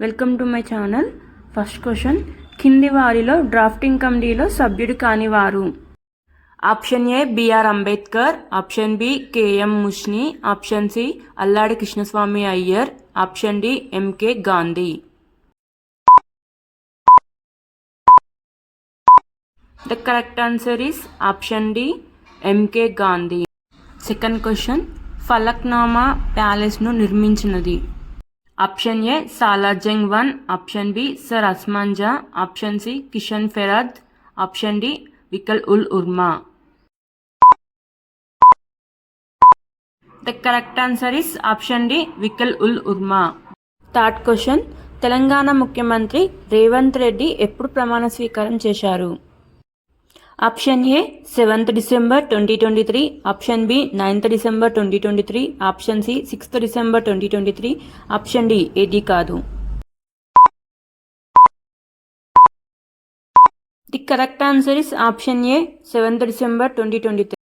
Welcome to my channel. First question, కింది వారిలో drafting కమిటీలో సభ్యుడు కాని వారు? Option A BR Ambedkar, option B KM ముష్ని, option C Alladi Krishnaswamy Iyer, option D MK Gandhi. The correct answer is option D MK Gandhi. Second question, Falaknuma ప్యాలెస్ను నిర్మించినది? Option A Salar Jung 1, option B sir అస్మాన్ జా, option C Kishan ఫెరాద్, option D Vikal ul ఉర్మా. The correct answer is option D Vikal ul ఉర్మా. Third question, Telangana ముఖ్యమంత్రి రేవంత్ రెడ్డి ఎప్పుడు ప్రమాణ స్వీకారం చేశారు? Option A 7th December 2023, option B 9th December 2023, option C 6th December 2023, option D ఏది కాదు. The correct answer is option A 7th December 2023.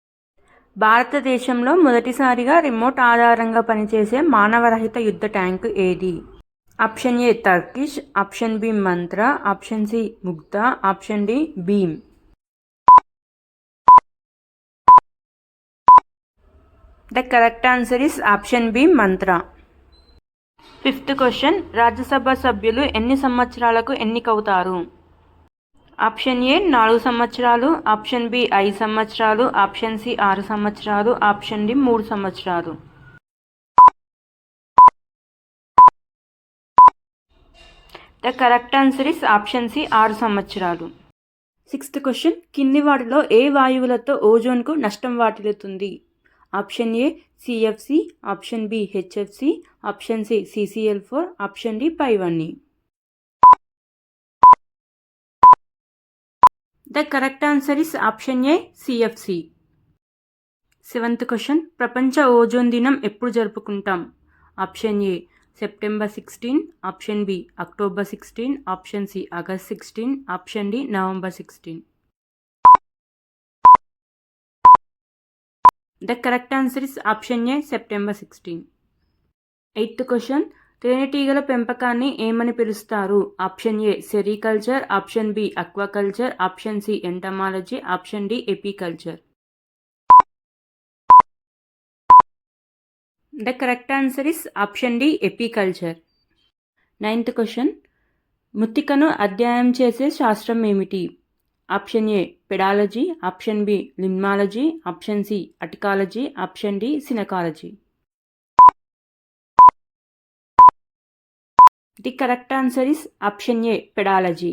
భారతదేశంలో మొదటిసారిగా remote ఆధారంగా పనిచేసే మానవరహిత యుద్ధ ట్యాంకు ఏది? Option A Turkish, option B Mantra, option C Mugdha, option D Bheem. The correct answer is option B Mantra. Fifth question, Rajya Sabha సభ్యులు ఎన్ని సంవత్సరాలకు ఎన్నికవుతారు? ఆప్షన్ ఏ 4 సంవత్సరాలు, ఆప్షన్ బి 5 సంవత్సరాలు, ఆప్షన్ సి 6 సంవత్సరాలు, ఆప్షన్ డి 3 సంవత్సరాలు. The correct answer is option C 6 సంవత్సరాలు. Sixth question, కింది వాటిలో ఏ వాయువులతో ఓజోన్కు నష్టం వాటిల్లుతుంది? Option A CFC, option B HFC, option C C C L four, option D పైవన్నీ. The correct answer is option A CFC. Seventh question, ప్రపంచ ఓజోన్ దినం ఎప్పుడు జరుపుకుంటాం? Option A September 16, option B October 16, option C August 16, option D November 16. The correct answer is option A September 16. Eighth question, తేనెటీగల పెంపకాన్ని ఏమని పిలుస్తారు? Option A sericulture, option B aquaculture, option C entomology, option D apiculture. The correct answer is option D apiculture. Ninth question, మృత్తికను అధ్యయనం చేసే శాస్త్రం ఏమిటి? Option A pedology, option B limnology, option C autecology, option D synecology. The correct answer is option A pedology.